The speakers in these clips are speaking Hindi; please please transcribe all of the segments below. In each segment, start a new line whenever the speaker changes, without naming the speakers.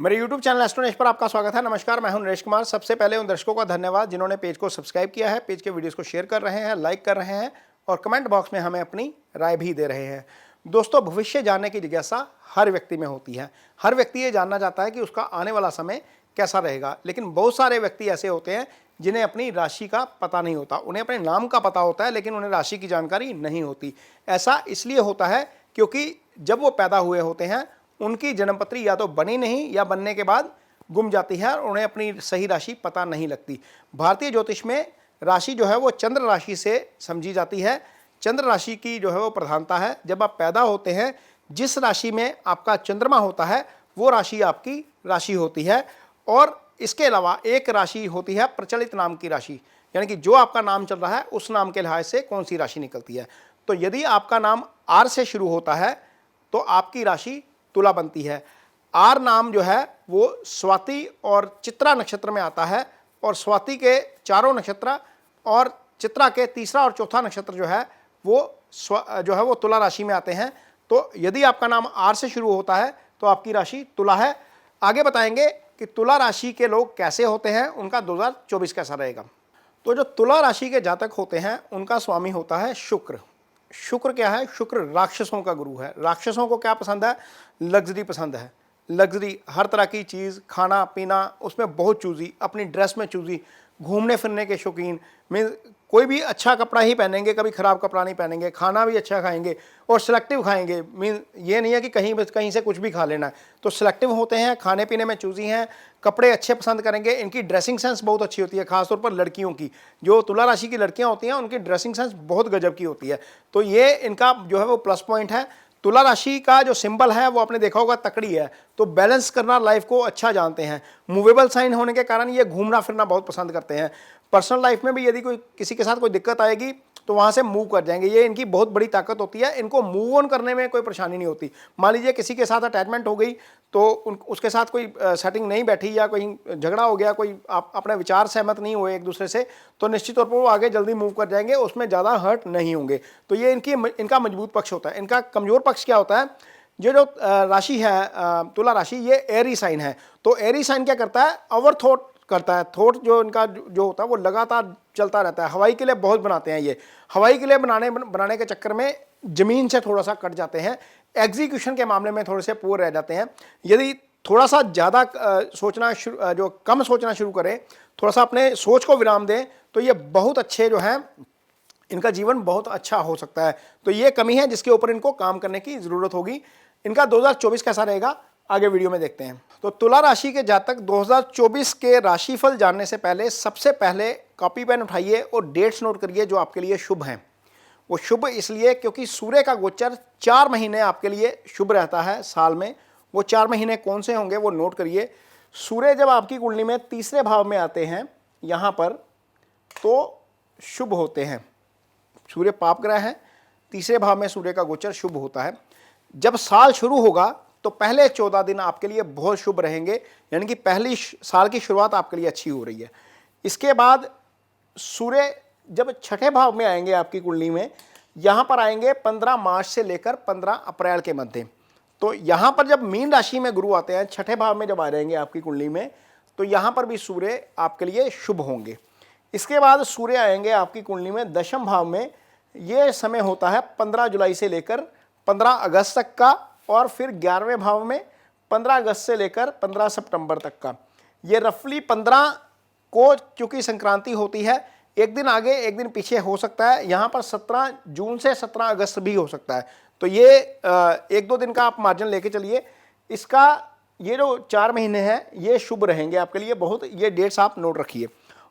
मेरे YouTube चैनल एस्ट्रोनॉट पर आपका स्वागत है। नमस्कार, मैं हूं नरेश कुमार। सबसे पहले उन दर्शकों का धन्यवाद जिन्होंने पेज को सब्सक्राइब किया है, पेज के वीडियोस को शेयर कर रहे हैं, लाइक कर रहे हैं और कमेंट बॉक्स में हमें अपनी राय भी दे रहे हैं। दोस्तों, भविष्य जानने की जिज्ञासा हर व्यक्ति में होती है। हर व्यक्ति ये जानना चाहता है कि उसका आने वाला समय कैसा रहेगा, लेकिन बहुत सारे व्यक्ति ऐसे होते हैं जिन्हें अपनी राशि का पता नहीं होता। उन्हें अपने नाम का पता होता है, लेकिन उन्हें राशि की जानकारी नहीं होती। ऐसा इसलिए होता है क्योंकि जब वो पैदा हुए होते हैं उनकी जन्मपत्री या तो बनी नहीं या बनने के बाद गुम जाती है और उन्हें अपनी सही राशि पता नहीं लगती। भारतीय ज्योतिष में राशि जो है वो चंद्र राशि से समझी जाती है। चंद्र राशि की जो है वो प्रधानता है। जब आप पैदा होते हैं, जिस राशि में आपका चंद्रमा होता है वो राशि आपकी राशि होती है। और इसके अलावा एक राशि होती है प्रचलित नाम की राशि, यानी कि जो आपका नाम चल रहा है उस नाम के लिहाज से कौन सी राशि निकलती है। तो यदि आपका नाम आर से शुरू होता है तो आपकी राशि तुला बनती है। आर नाम जो है वो स्वाति और चित्रा नक्षत्र में आता है और स्वाति के चारों नक्षत्र और चित्रा के तीसरा और चौथा नक्षत्र जो है वो तुला राशि में आते हैं। तो यदि आपका नाम आर से शुरू होता है तो आपकी राशि तुला है। आगे बताएंगे कि तुला राशि के लोग कैसे होते हैं, उनका 2024 कैसा रहेगा। तो जो तुला राशि के जातक होते हैं उनका स्वामी होता है शुक्र। शुक्र क्या है? शुक्र राक्षसों का गुरु है। राक्षसों को क्या पसंद है? लग्जरी पसंद है। लग्जरी, हर तरह की चीज़, खाना पीना, उसमें बहुत चूजी, अपनी ड्रेस में चूजी, घूमने फिरने के शौकीन। मीन कोई भी अच्छा कपड़ा ही पहनेंगे, कभी ख़राब कपड़ा नहीं पहनेंगे। खाना भी अच्छा खाएंगे और सिलेक्टिव खाएंगे। मीन ये नहीं है कि कहीं से कुछ भी खा लेना है। तो सिलेक्टिव होते हैं, खाने पीने में चूजी हैं, कपड़े अच्छे पसंद करेंगे। इनकी ड्रेसिंग सेंस बहुत अच्छी होती है, खासतौर पर लड़कियों की। जो तुला राशि की लड़कियां होती हैं उनकी ड्रेसिंग सेंस बहुत गजब की होती है। तो ये इनका जो है वो प्लस पॉइंट है। तुला राशि का जो सिंबल है वो आपने देखा होगा तकड़ी है। तो बैलेंस करना लाइफ को अच्छा जानते हैं। मूवेबल साइन होने के कारण ये घूमना फिरना बहुत पसंद करते हैं। पर्सनल लाइफ में भी यदि कोई किसी के साथ कोई दिक्कत आएगी तो वहाँ से मूव कर जाएंगे। ये इनकी बहुत बड़ी ताकत होती है। इनको मूव ऑन करने में कोई परेशानी नहीं होती। मान लीजिए किसी के साथ अटैचमेंट हो गई तो उसके साथ कोई सेटिंग नहीं बैठी या कोई झगड़ा हो गया, कोई आप अपने विचार सहमत नहीं हुए एक दूसरे से, तो निश्चित तौर पर वो आगे जल्दी मूव कर जाएंगे, उसमें ज़्यादा हर्ट नहीं होंगे। तो ये इनका मजबूत पक्ष होता है। इनका कमज़ोर पक्ष क्या होता है? जो राशि है तुला राशि, ये एरी साइन है। तो एरी साइन क्या करता है? ओवर थॉट करता है। थॉट जो इनका जो होता है वो लगातार चलता रहता है। हवाई किले बहुत बनाते हैं। ये हवाई किले बनाने के चक्कर में ज़मीन से थोड़ा सा कट जाते हैं। एग्जीक्यूशन के मामले में थोड़े से पुअर रह जाते हैं। यदि थोड़ा सा ज़्यादा कम सोचना शुरू करें, थोड़ा सा अपने सोच को विराम दें, तो ये बहुत अच्छे जो हैं, इनका जीवन बहुत अच्छा हो सकता है। तो ये कमी है जिसके ऊपर इनको काम करने की ज़रूरत होगी। इनका 2024 कैसा रहेगा आगे वीडियो में देखते हैं। तो तुला राशि के जातक 2024 के राशिफल जानने से पहले सबसे पहले कॉपी पेन उठाइए और डेट्स नोट करिए जो आपके लिए शुभ हैं। वो शुभ इसलिए क्योंकि सूर्य का गोचर 4 महीने आपके लिए शुभ रहता है साल में। वो 4 महीने कौन से होंगे वो नोट करिए। सूर्य जब आपकी कुंडली में तीसरे भाव में आते हैं यहाँ पर तो शुभ होते हैं। सूर्य पाप ग्रह है, तीसरे भाव में सूर्य का गोचर शुभ होता है। जब साल शुरू होगा तो पहले 14 दिन आपके लिए बहुत शुभ रहेंगे, यानी कि पहली साल की शुरुआत आपके लिए अच्छी हो रही है। इसके बाद सूर्य जब छठे भाव में आएंगे आपकी कुंडली में, यहाँ पर आएंगे 15 मार्च से लेकर 15 अप्रैल के मध्य। तो यहाँ पर जब मीन राशि में गुरु आते हैं, छठे भाव में जब आ जाएंगे आपकी कुंडली में, तो यहाँ पर भी सूर्य आपके लिए शुभ होंगे। इसके बाद सूर्य आएंगे आपकी कुंडली में दशम भाव में। ये समय होता है 15 जुलाई से लेकर 15 अगस्त तक का, और फिर 11वें भाव में 15 अगस्त से लेकर 15 सितंबर तक का। ये रफली 15 को चूंकि संक्रांति होती है, एक दिन आगे एक दिन पीछे हो सकता है। यहाँ पर 17 जून से 17 अगस्त भी हो सकता है। तो ये 1-2 दिन का आप मार्जिन लेके चलिए। इसका ये जो 4 महीने हैं ये शुभ रहेंगे आपके लिए बहुत। ये डेट्स आप नोट रखिए।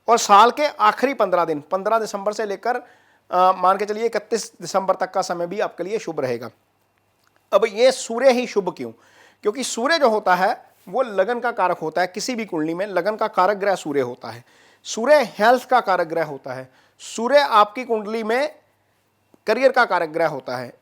और साल के आखिरी 15 दिन, 15 दिसंबर से लेकर मान के चलिए 31 दिसंबर तक का समय भी आपके लिए शुभ रहेगा। अब ये सूर्य ही शुभ क्यों? क्योंकि सूर्य जो होता है वो लगन का कारक होता है। किसी भी कुंडली में लगन का कारक ग्रह सूर्य होता है। सूर्य हेल्थ का कारक ग्रह होता है। सूर्य आपकी कुंडली में करियर का कारक ग्रह होता है।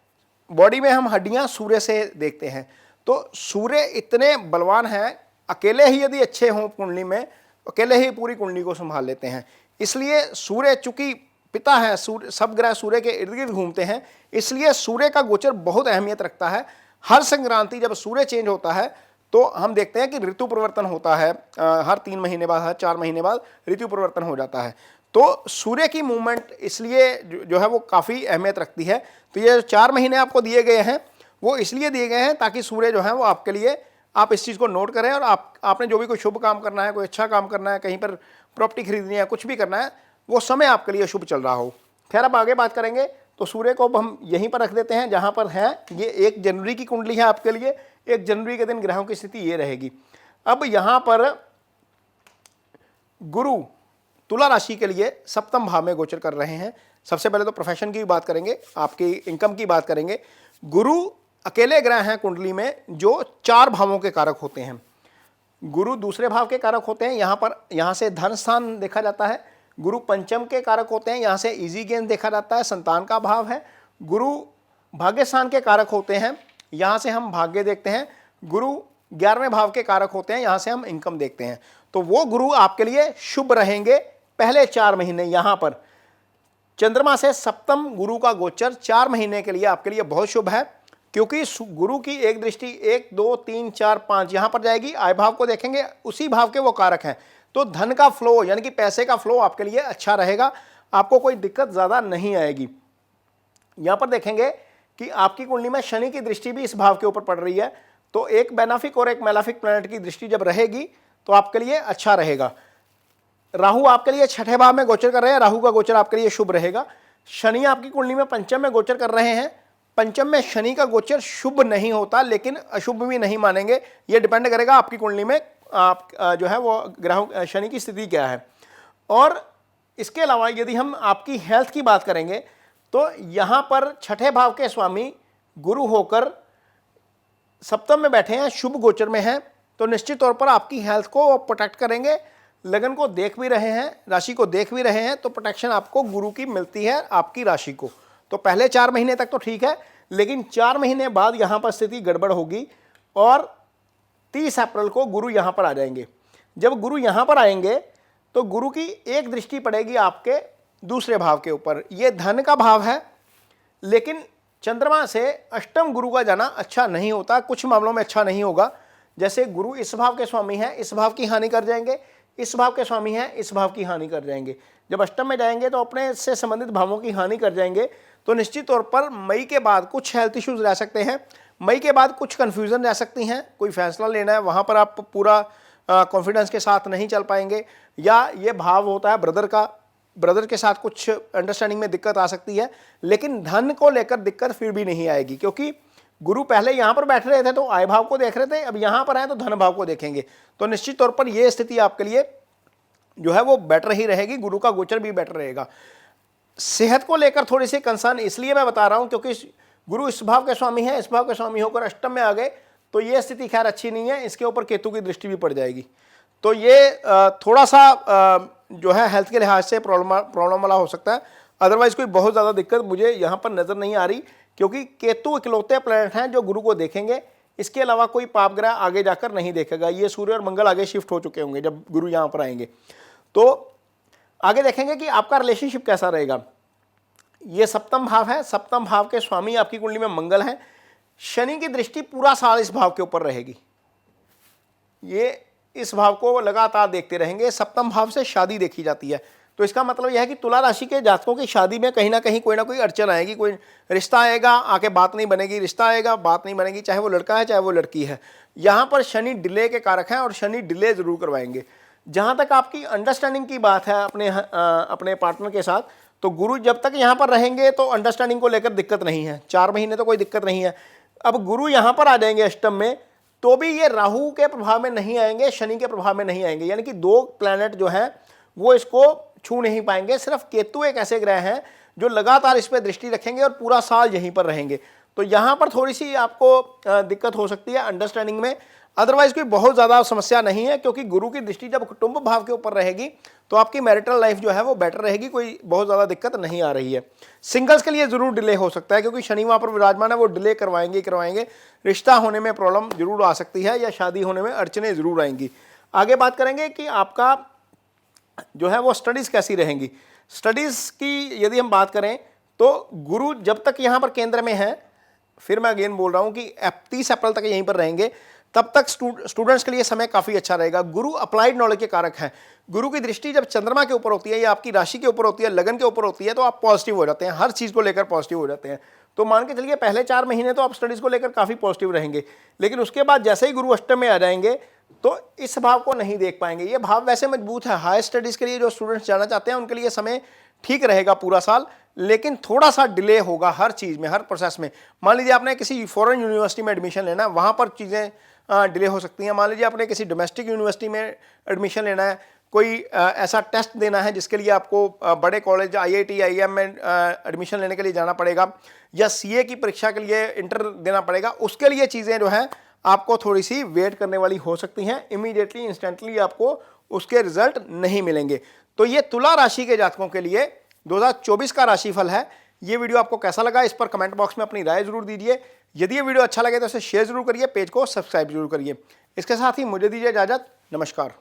बॉडी में हम हड्डियां सूर्य से देखते हैं। तो सूर्य इतने बलवान हैं, अकेले ही यदि अच्छे हों कुंडली में, अकेले ही पूरी कुंडली को संभाल लेते हैं। इसलिए सूर्य चूंकि पिता है, सूर्य सब ग्रह सूर्य के इर्द गिर्द घूमते हैं, इसलिए सूर्य का गोचर बहुत अहमियत रखता है। हर संक्रांति जब सूर्य चेंज होता है तो हम देखते हैं कि ऋतु परिवर्तन होता है हर 3 महीने बाद, हर 4 महीने बाद ऋतु परिवर्तन हो जाता है। तो सूर्य की मूवमेंट इसलिए जो है वो काफ़ी अहमियत रखती है। तो ये 4 महीने आपको दिए गए हैं वो इसलिए दिए गए हैं ताकि सूर्य जो है वो आपके लिए, आप इस चीज़ को नोट करें और आपने जो भी कोई शुभ काम करना है, कोई अच्छा काम करना है, कहीं पर प्रॉपर्टी खरीदनी है, कुछ भी करना है, वो समय आपके लिए शुभ चल रहा हो। खैर अब आगे बात करेंगे। तो सूर्य को अब हम यहीं पर रख देते हैं जहाँ पर है। ये 1 जनवरी की कुंडली है आपके लिए। 1 जनवरी के दिन ग्रहों की स्थिति ये रहेगी। अब यहाँ पर गुरु तुला राशि के लिए सप्तम भाव में गोचर कर रहे हैं। सबसे पहले तो प्रोफेशन की बात करेंगे, आपकी इनकम की बात करेंगे। गुरु अकेले ग्रह हैं कुंडली में जो 4 भावों के कारक होते हैं। गुरु दूसरे भाव के कारक होते हैं, यहाँ से धन स्थान देखा जाता है। गुरु पंचम के कारक होते हैं, यहाँ से इजी गेन देखा जाता है, संतान का भाव है। गुरु भाग्य स्थान के कारक होते हैं, यहाँ से हम भाग्य देखते हैं। गुरु 11वें भाव के कारक होते हैं, यहाँ से हम इनकम देखते हैं। तो वो गुरु आपके लिए शुभ रहेंगे पहले 4 महीने। यहाँ पर चंद्रमा से सप्तम गुरु का गोचर 4 महीने के लिए आपके लिए बहुत शुभ है, क्योंकि गुरु की एक दृष्टि 1 2 3 4 5 यहाँ पर जाएगी। आय भाव को देखेंगे, उसी भाव के वो कारक हैं। तो धन का फ्लो यानी कि पैसे का फ्लो आपके लिए अच्छा रहेगा, आपको कोई दिक्कत ज़्यादा नहीं आएगी। यहाँ पर देखेंगे कि आपकी कुंडली में शनि की दृष्टि भी इस भाव के ऊपर पड़ रही है। तो एक बेनाफिक और एक मेलाफिक प्लैनेट की दृष्टि जब रहेगी तो आपके लिए अच्छा रहेगा। राहु आपके लिए 6ठे भाव में गोचर कर रहे हैं, राहु का गोचर आपके लिए शुभ रहेगा। शनि आपकी कुंडली में पंचम में गोचर कर रहे हैं। पंचम में शनि का गोचर शुभ नहीं होता, लेकिन अशुभ भी नहीं मानेंगे। ये डिपेंड करेगा आपकी कुंडली में आप जो है वो ग्रह शनि की स्थिति क्या है। और इसके अलावा यदि हम आपकी हेल्थ की बात करेंगे तो यहाँ पर 6ठे भाव के स्वामी गुरु होकर सप्तम में बैठे हैं, शुभ गोचर में हैं। तो निश्चित तौर पर आपकी हेल्थ को प्रोटेक्ट करेंगे। लगन को देख भी रहे हैं, राशि को देख भी रहे हैं, तो प्रोटेक्शन आपको गुरु की मिलती है आपकी राशि को। तो पहले 4 महीने तक तो ठीक है, लेकिन 4 महीने बाद यहाँ पर स्थिति गड़बड़ होगी और 30 अप्रैल को गुरु यहाँ पर आ जाएंगे। जब गुरु यहाँ पर आएंगे तो गुरु की एक दृष्टि पड़ेगी आपके दूसरे भाव के ऊपर। ये धन का भाव है, लेकिन चंद्रमा से अष्टम गुरु का जाना अच्छा नहीं होता, कुछ मामलों में अच्छा नहीं होगा। जैसे गुरु इस भाव के स्वामी हैं, इस भाव की हानि कर जाएंगे, इस भाव के स्वामी हैं, इस भाव की हानि कर जाएंगे। जब अष्टम में जाएंगे तो अपने से संबंधित भावों की हानि कर जाएंगे। तो निश्चित तौर पर मई के बाद कुछ हेल्थ इश्यूज रह सकते हैं, मई के बाद कुछ कन्फ्यूजन रह सकती हैं। कोई फैसला लेना है, वहाँ पर आप पूरा कॉन्फिडेंस के साथ नहीं चल पाएंगे, या ये भाव होता है ब्रदर के साथ कुछ अंडरस्टैंडिंग में दिक्कत आ सकती है। लेकिन धन को लेकर दिक्कत फिर भी नहीं आएगी, क्योंकि गुरु पहले यहाँ पर बैठ रहे थे तो आय भाव को देख रहे थे, अब यहाँ पर आए तो धन भाव को देखेंगे। तो निश्चित तौर पर यह स्थिति आपके लिए जो है वो बेटर ही रहेगी, गुरु का गोचर भी बेटर रहेगा। सेहत को लेकर थोड़ी सी कंसर्न इसलिए मैं बता रहा हूँ क्योंकि गुरु इस भाव के स्वामी है, इस भाव के स्वामी होकर अष्टम में आ गए, तो ये स्थिति खैर अच्छी नहीं है। इसके ऊपर केतु की दृष्टि भी पड़ जाएगी, तो ये थोड़ा सा जो है हेल्थ के लिहाज से प्रॉब्लम वाला हो सकता है। अदरवाइज कोई बहुत ज़्यादा दिक्कत मुझे यहाँ पर नज़र नहीं आ रही, क्योंकि केतु इकलौते प्लैनेट हैं जो गुरु को देखेंगे। इसके अलावा कोई पाप ग्रह आगे जाकर नहीं देखेगा। ये सूर्य और मंगल आगे शिफ्ट हो चुके होंगे जब गुरु यहाँ पर आएंगे। तो आगे देखेंगे कि आपका रिलेशनशिप कैसा रहेगा। ये सप्तम भाव है, सप्तम भाव के स्वामी आपकी कुंडली में मंगल हैं। शनि की दृष्टि पूरा साल इस भाव के ऊपर रहेगी, ये इस भाव को लगातार देखते रहेंगे। सप्तम भाव से शादी देखी जाती है, तो इसका मतलब यह है कि तुला राशि के जातकों की शादी में कहीं ना कहीं कोई ना कोई अड़चन आएगी, कोई रिश्ता आएगा, आके बात नहीं बनेगी, रिश्ता आएगा, बात नहीं बनेगी, चाहे वो लड़का है चाहे वो लड़की है। यहाँ पर शनि डिले के कारक हैं और शनि डिले जरूर करवाएंगे। जहाँ तक आपकी अंडरस्टैंडिंग की बात है अपने पार्टनर के साथ, तो गुरु जब तक यहाँ पर रहेंगे तो अंडरस्टैंडिंग को लेकर दिक्कत नहीं है, 4 महीने तो कोई दिक्कत नहीं है। अब गुरु यहाँ पर आ जाएंगे अष्टम में, तो भी ये राहु के प्रभाव में नहीं आएंगे, शनि के प्रभाव में नहीं आएंगे, यानी कि 2 प्लैनेट जो हैं वो इसको छू नहीं पाएंगे। सिर्फ केतु एक ऐसे ग्रह हैं जो लगातार इस पर दृष्टि रखेंगे और पूरा साल यहीं पर रहेंगे। तो यहाँ पर थोड़ी सी आपको दिक्कत हो सकती है अंडरस्टैंडिंग में, अदरवाइज कोई बहुत ज़्यादा समस्या नहीं है, क्योंकि गुरु की दृष्टि जब कुटुंब भाव के ऊपर रहेगी तो आपकी मैरिटल लाइफ जो है वो बेटर रहेगी, कोई बहुत ज़्यादा दिक्कत नहीं आ रही है। सिंगल्स के लिए ज़रूर डिले हो सकता है, क्योंकि शनि वहाँ पर विराजमान है, वो डिले करवाएंगे। रिश्ता होने में प्रॉब्लम जरूर आ सकती है, या शादी होने में अड़चने ज़रूर आएंगी। आगे बात करेंगे कि आपका जो है वो स्टडीज़ कैसी रहेंगी। स्टडीज़ की यदि हम बात करें तो गुरु जब तक यहाँ पर केंद्र में है, फिर मैं अगेन बोल रहा हूँ कि 30 अप्रैल तक यहीं पर रहेंगे। तब तक स्टूडेंट्स के लिए समय काफ़ी अच्छा रहेगा। गुरु अप्लाइड नॉलेज के कारक हैं। गुरु की दृष्टि जब चंद्रमा के ऊपर होती है या आपकी राशि के ऊपर होती है, लगन के ऊपर होती है, तो आप पॉजिटिव हो जाते हैं, हर चीज़ को लेकर पॉजिटिव हो जाते हैं। तो मान के चलिए पहले 4 महीने तो आप स्टडीज़ को लेकर काफ़ी पॉजिटिव रहेंगे, लेकिन उसके बाद जैसे ही गुरु अष्टम में आ जाएंगे तो इस भाव को नहीं देख पाएंगे। ये भाव वैसे मजबूत है, हायर स्टडीज़ के लिए जो स्टूडेंट्स जाना चाहते हैं उनके लिए समय ठीक रहेगा पूरा साल, लेकिन थोड़ा सा डिले होगा हर चीज़ में, हर प्रोसेस में। मान लीजिए आपने किसी फॉरेन यूनिवर्सिटी में एडमिशन लेना है, वहाँ पर चीज़ें डिले हो सकती हैं। मान लीजिए आपने किसी डोमेस्टिक यूनिवर्सिटी में एडमिशन लेना है, कोई ऐसा टेस्ट देना है जिसके लिए आपको बड़े कॉलेज IIT IIM में एडमिशन लेने के लिए जाना पड़ेगा, या CA की परीक्षा के लिए इंटर देना पड़ेगा, उसके लिए चीज़ें जो हैं आपको थोड़ी सी वेट करने वाली हो सकती हैं। इमीडिएटली इंस्टेंटली आपको उसके रिजल्ट नहीं मिलेंगे। तो ये तुला राशि के जातकों के लिए 2024 का राशिफल है। ये वीडियो आपको कैसा लगा, इस पर कमेंट बॉक्स में अपनी राय जरूर दीजिए। यदि ये वीडियो अच्छा लगे तो इसे शेयर जरूर करिए, पेज को सब्सक्राइब जरूर करिए। इसके साथ ही मुझे दीजिए इजाजत। नमस्कार।